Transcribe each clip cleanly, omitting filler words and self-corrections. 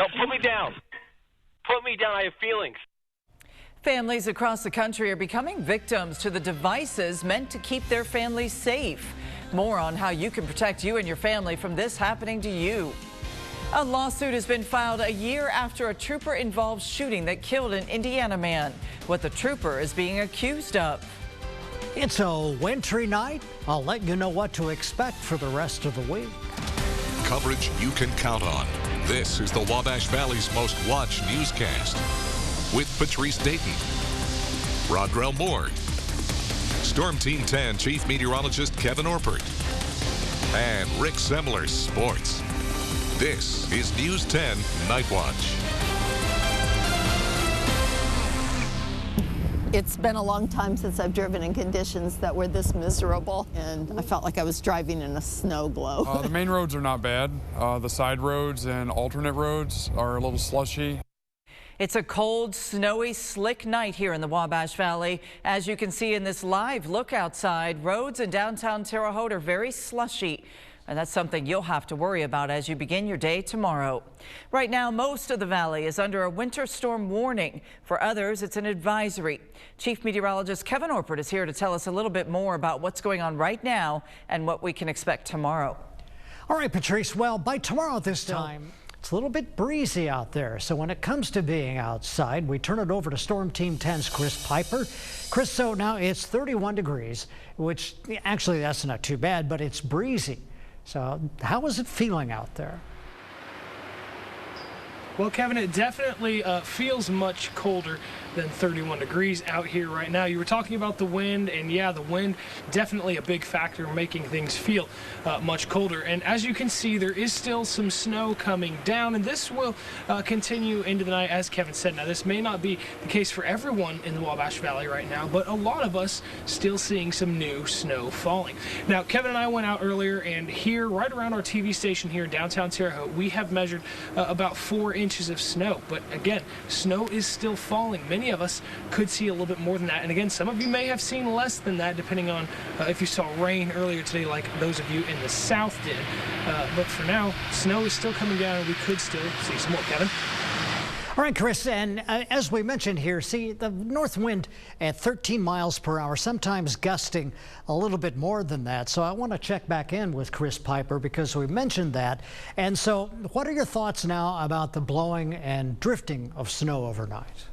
No, put me down. Put me down. I have feelings. Families across the country are becoming victims to the devices meant to keep their families safe. More on how you can protect you and your family from this happening to you. A lawsuit has been filed a year after a trooper-involved shooting that killed an Indiana man. What the trooper is being accused of. It's a wintry night. I'll let you know what to expect for the rest of the week. Coverage you can count on. This is the Wabash Valley's most watched newscast with Patrice Dayton, Rodrell Moore, Storm Team 10 Chief Meteorologist Kevin Orpert, and Rick Semler Sports. This is News 10 Night Watch. It's been a long time since I've driven in conditions that were this miserable, and I felt like I was driving in a snow globe. The main roads are not bad. The side roads and alternate roads are a little slushy. It's a cold, snowy, slick night here in the Wabash Valley. As you can see in this live look outside, roads in downtown Terre Haute are very slushy. And that's something you'll have to worry about as you begin your day tomorrow. Right now, most of the valley is under a winter storm warning. For others, it's an advisory. Chief Meteorologist Kevin Orpert is here to tell us a little bit more about what's going on right now and what we can expect tomorrow. All right, Patrice. Well, by tomorrow this time, it's a little bit breezy out there. So when it comes to being outside, we turn it over to Storm Team 10's Chris Piper. Chris, so now it's 31 degrees, which actually that's not too bad, but it's breezy. So how is it feeling out there? Well, Kevin, it definitely feels much colder than 31 degrees out here right now. You were talking about the wind, and yeah, the wind definitely a big factor in making things feel much colder. And as you can see, there is still some snow coming down, and this will continue into the night, as Kevin said. Now, this may not be the case for everyone in the Wabash Valley right now, but a lot of us still seeing some new snow falling. Now, Kevin and I went out earlier, and here, right around our TV station here in downtown Terre Haute, we have measured about 4 inches of snow. But again, snow is still falling. Many of us could see a little bit more than that, and again, some of you may have seen less than that, depending on if you saw rain earlier today, like those of you in the south did. But for now, snow is still coming down, and we could still see some more. Kevin? All right, Chris, and as we mentioned here, see the north wind at 13 miles per hour, sometimes gusting a little bit more than that. So I want to check back in with Chris Piper because we mentioned that. And so what are your thoughts now about the blowing and drifting of snow overnight?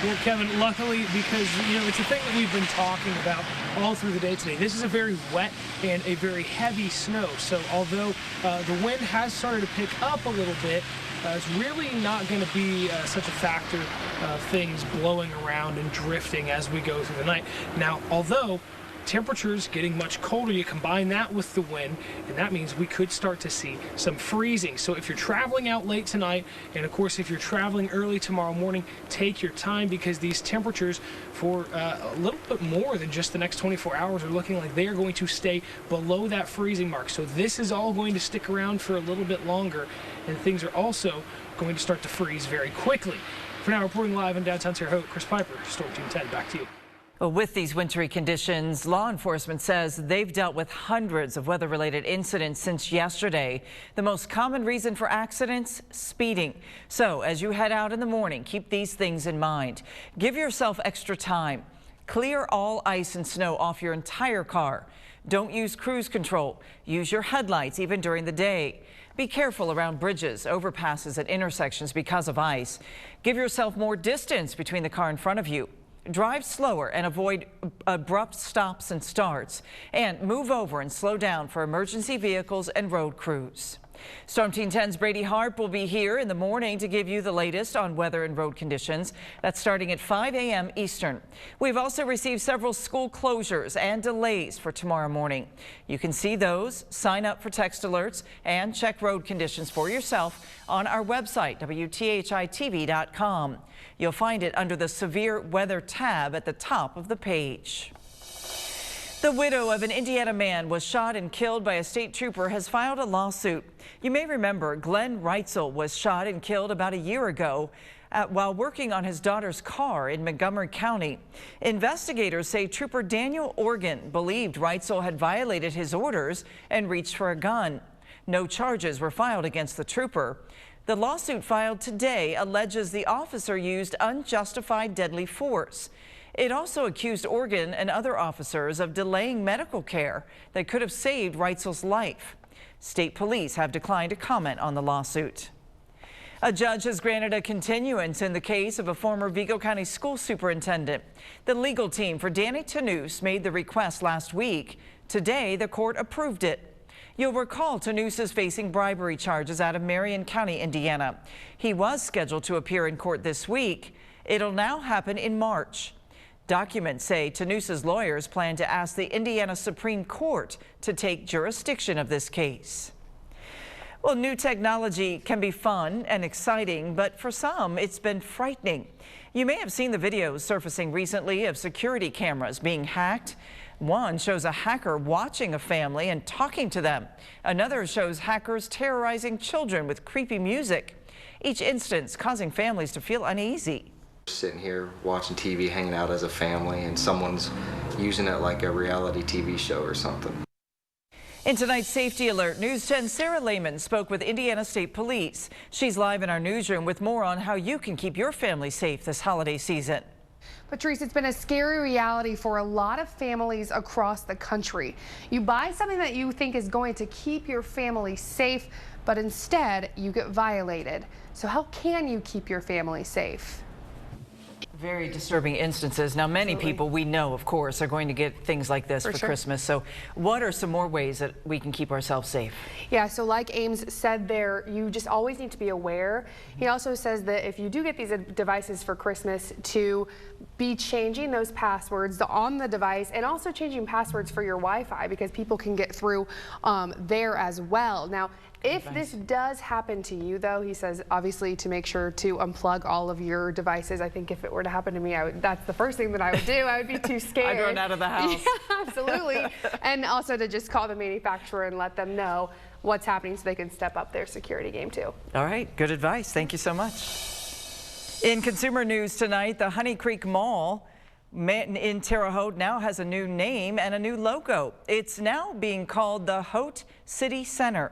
Well, Kevin, luckily, because, you know, it's a thing that we've been talking about all through the day today. This is a very wet and a very heavy snow. So although the wind has started to pick up a little bit, it's really not going to be such a factor of things blowing around and drifting as we go through the night. Now, although temperatures getting much colder, you combine that with the wind, and that means we could start to see some freezing. So if you're traveling out late tonight, and of course if you're traveling early tomorrow morning, take your time, because these temperatures for a little bit more than just the next 24 hours are looking like they are going to stay below that freezing mark. So this is all going to stick around for a little bit longer, and things are also going to start to freeze very quickly. For now, reporting live in downtown Terre Haute, Chris Piper, Storm Team 10, back to you. Well, with these wintry conditions, law enforcement says they've dealt with hundreds of weather-related incidents since yesterday. The most common reason for accidents, speeding. So as you head out in the morning, keep these things in mind. Give yourself extra time. Clear all ice and snow off your entire car. Don't use cruise control. Use your headlights even during the day. Be careful around bridges, overpasses, and intersections because of ice. Give yourself more distance between the car in front of you. Drive slower and avoid abrupt stops and starts, and move over and slow down for emergency vehicles and road crews. Storm Team 10's Brady Harp will be here in the morning to give you the latest on weather and road conditions. That's starting at 5 a.m. Eastern. We've also received several school closures and delays for tomorrow morning. You can see those, sign up for text alerts, and check road conditions for yourself on our website, WTHITV.com. You'll find it under the Severe Weather tab at the top of the page. The widow of an Indiana man was shot and killed by a state trooper has filed a lawsuit. You may remember Glenn Reitzel was shot and killed about a year ago while working on his daughter's car in Montgomery County. Investigators say Trooper Daniel Organ believed Reitzel had violated his orders and reached for a gun. No charges were filed against the trooper. The lawsuit filed today alleges the officer used unjustified deadly force. It also accused Oregon and other officers of delaying medical care that could have saved Reitzel's life. State police have declined to comment on the lawsuit. A judge has granted a continuance in the case of a former Vigo County school superintendent. The legal team for Danny Tannous made the request last week. Today, the court approved it. You'll recall Tannous is facing bribery charges out of Marion County, Indiana. He was scheduled to appear in court this week. It'll now happen in March. Documents say Tannous's lawyers plan to ask the Indiana Supreme Court to take jurisdiction of this case. Well, new technology can be fun and exciting, but for some, it's been frightening. You may have seen the videos surfacing recently of security cameras being hacked. One shows a hacker watching a family and talking to them. Another shows hackers terrorizing children with creepy music. Each instance causing families to feel uneasy. Sitting here watching TV, hanging out as a family, and someone's using it like a reality TV show or something. In tonight's Safety Alert, News 10's Sarah Lehman spoke with Indiana State Police. She's live in our newsroom with more on how you can keep your family safe this holiday season. Patrice, it's been a scary reality for a lot of families across the country. You buy something that you think is going to keep your family safe, but instead you get violated. So how can you keep your family safe? Very disturbing instances. Now, many people we know, of course, are going to get things like this for Christmas. So what are some more ways that we can keep ourselves safe? Yeah, so like Ames said there, you just always need to be aware. He also says that if you do get these devices for Christmas, to be changing those passwords on the device and also changing passwords for your Wi-Fi, because people can get through there as well. Now, if this does happen to you, though, he says obviously to make sure to unplug all of your devices. I think if it were to happen to me, that's the first thing that I would do. I would be too scared. I'd run out of the house. Yeah, absolutely. And also to just call the manufacturer and let them know what's happening so they can step up their security game too. All right, good advice. Thank you so much. In consumer news tonight, the Honey Creek Mall in Terre Haute now has a new name and a new logo. It's now being called the Haute City Center.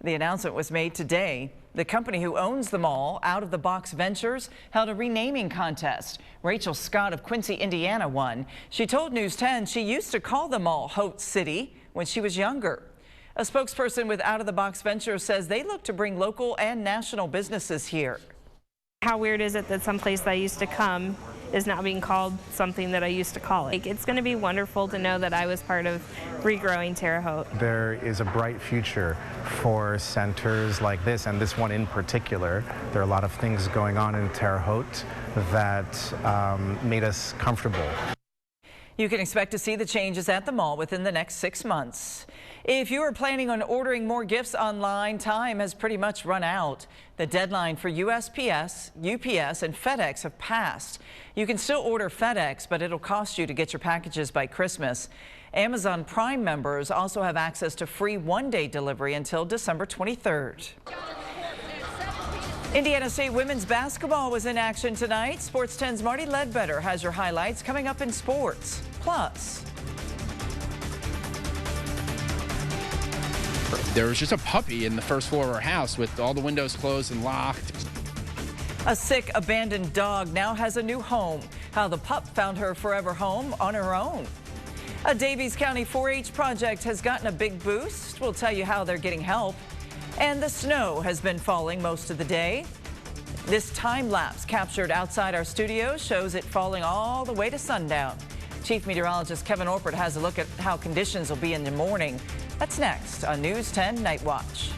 The announcement was made today. The company who owns the mall, Out of the Box Ventures, held a renaming contest. Rachel Scott of Quincy, Indiana won. She told News 10 she used to call the mall Haute City when she was younger. A spokesperson with Out of the Box Ventures says they look to bring local and national businesses here. How weird is it that some place that I used to come is now being called something that I used to call it? It's going to be wonderful to know that I was part of regrowing Terre Haute. There is a bright future for centers like this, and this one in particular. There are a lot of things going on in Terre Haute that made us comfortable. You can expect to see the changes at the mall within the next 6 months. If you are planning on ordering more gifts online, time has pretty much run out. The deadline for USPS, UPS, and FedEx have passed. You can still order FedEx, but it'll cost you to get your packages by Christmas. Amazon Prime members also have access to free one-day delivery until December 23rd. Indiana State women's basketball was in action tonight. Sports 10's Marty Ledbetter has your highlights coming up in sports. Plus, there was just a puppy in the first floor of our house with all the windows closed and locked. a sick, abandoned dog now has a new home. How the pup found her forever home on her own. A Davies County 4-H project has gotten a big boost. We'll tell you how they're getting help. And the snow has been falling most of the day. This time lapse captured outside our studio shows it falling all the way to sundown. Chief Meteorologist Kevin Orpert has a look at how conditions will be in the morning. That's next on News 10 Night Watch.